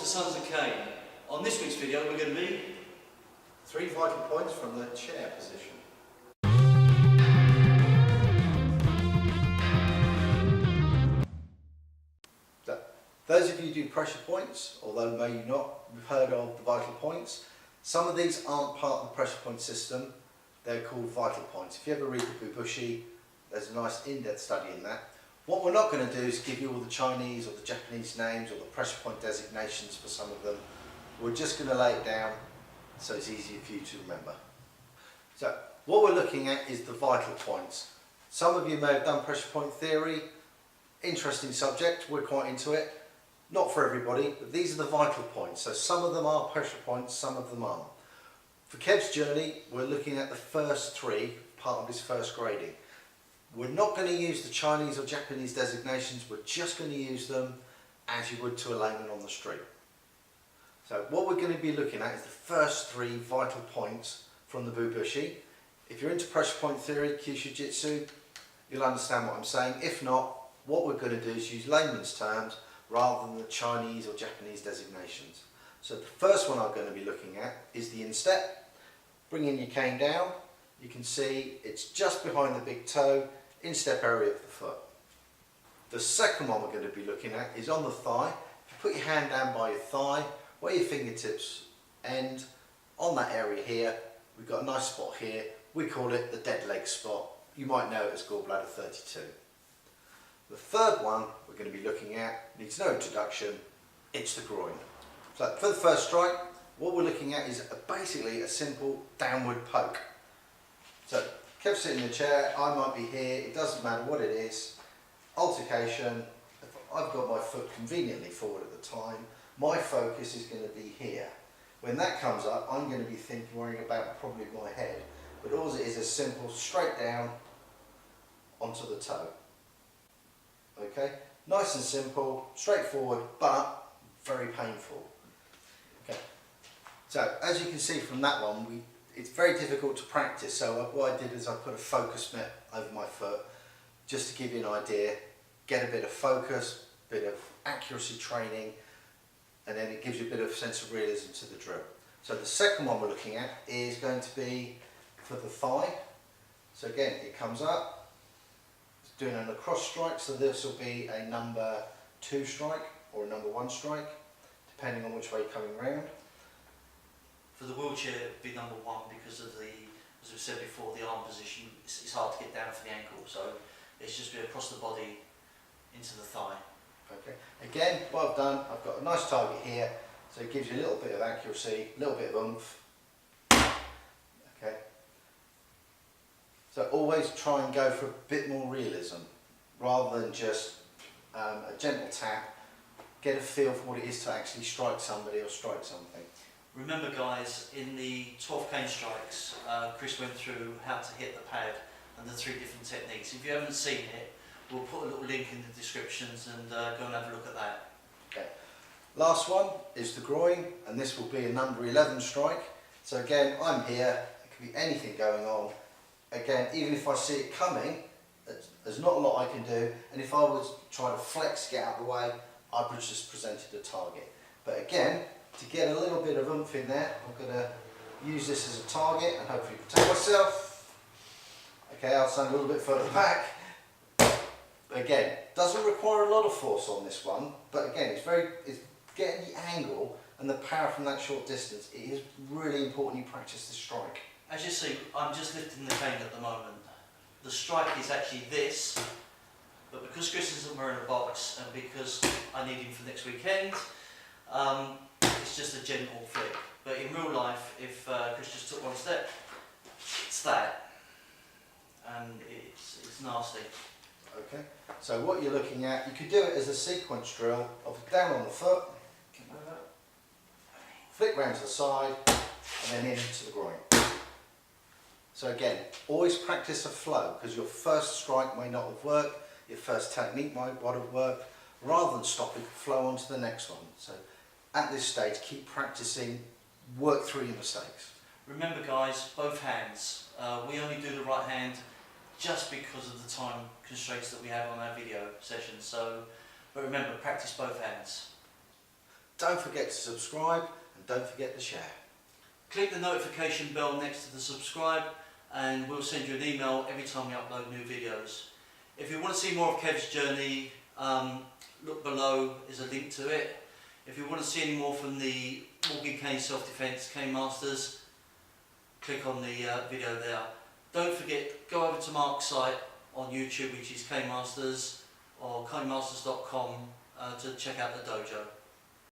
to Sons of Cane. On this week's video we're going to be 3 vital points from the chair position. So, those of you who do pressure points, although maybe not, you've heard of the vital points. Some of these aren't part of the pressure point system, they're called vital points. If you ever read the Bubushi, there's a nice in-depth study in that. What we're not going to do is give you all the Chinese or the Japanese names or the pressure point designations for some of them. We're just going to lay it down so it's easier for you to remember. So what we're looking at is the vital points. Some of you may have done pressure point theory. Interesting subject, we're quite into it. Not for everybody, but these are the vital points. So some of them are pressure points, some of them aren't. For Kev's journey, we're looking at the first 3, part of his first grading. We're not going to use the Chinese or Japanese designations, we're just going to use them as you would to a layman on the street. So what we're going to be looking at is the first 3 vital points from the Bubushi. If you're into pressure point theory, Kyushu Jitsu, you'll understand what I'm saying. If not, what we're going to do is use layman's terms rather than the Chinese or Japanese designations. So the first one I'm going to be looking at is the instep. Bringing your cane down, you can see it's just behind the big toe, instep area of the foot. The second one we're going to be looking at is on the thigh. If you put your hand down by your thigh, where your fingertips end, on that area here, we've got a nice spot here. We call it the dead leg spot. You might know it as gallbladder 32. The third one we're going to be looking at needs no introduction, it's the groin. So for the first strike, what we're looking at is basically a simple downward poke. So Kev's sitting in the chair, I might be here, it doesn't matter what it is. Altercation, if I've got my foot conveniently forward at the time, my focus is going to be here. When that comes up, I'm going to be worrying about probably my head, but all it is simple, straight down onto the toe. Okay, nice and simple, straightforward, but very painful. Okay, so as you can see from that one, it's very difficult to practice, so what I did is I put a focus net over my foot just to give you an idea, get a bit of focus, bit of accuracy training, and then it gives you a bit of sense of realism to the drill. So the second one we're looking at is going to be for the thigh. So again, it comes up, it's doing a cross strike, so this will be a number 2 strike or a number 1 strike, depending on which way you're coming round. For the wheelchair, it'd be number 1 because of the, as we said before, the arm position. It's hard to get down for the ankle, so it's just be across the body into the thigh. Okay. Again, what I've done, I've got a nice target here, so it gives you a little bit of accuracy, a little bit of oomph. Okay. So always try and go for a bit more realism, rather than just a gentle tap. Get a feel for what it is to actually strike somebody or strike something. Remember guys, in the 12 cane strikes, Chris went through how to hit the pad and the 3 different techniques. If you haven't seen it, we'll put a little link in the descriptions and go and have a look at that. Okay. Last one is the groin, and this will be a number 11 strike. So again, I'm here, it could be anything going on. Again, even if I see it coming, there's not a lot I can do, and if I was trying to flex, get out of the way, I've just presented a target. But again, to get a little bit of oomph in there, I'm going to use this as a target and hopefully protect myself. Okay, I'll stand a little bit further back. Again, doesn't require a lot of force on this one, but again, it's getting the angle and the power from that short distance. It is really important you practice the strike. As you see, I'm just lifting the cane at the moment. The strike is actually this, but because Chris isn't wearing a box and because I need him for next weekend, it's just a gentle flick. But in real life, if Chris just took 1 step, it's that, and it's nasty. Okay, so what you're looking at, you could do it as a sequence drill of down on the foot, flick round to the side, and then into the groin. So again, always practice a flow, because your first strike may not have worked, your first technique might not have worked. Rather than stopping, flow on to the next one. So at this stage, keep practicing, work through your mistakes. Remember guys, both hands. We only do the right hand just because of the time constraints that we have on our video sessions. So, but remember, practice both hands. Don't forget to subscribe and don't forget to share. Click the notification bell next to the subscribe and we'll send you an email every time we upload new videos. If you want to see more of Kev's journey, look below, is a link to it. If you want to see any more from the walking cane self-defense CaneMasters, click on the video there. Don't forget, go over to Mark's site on YouTube, which is CaneMasters, or CaneMasters.com to check out the dojo.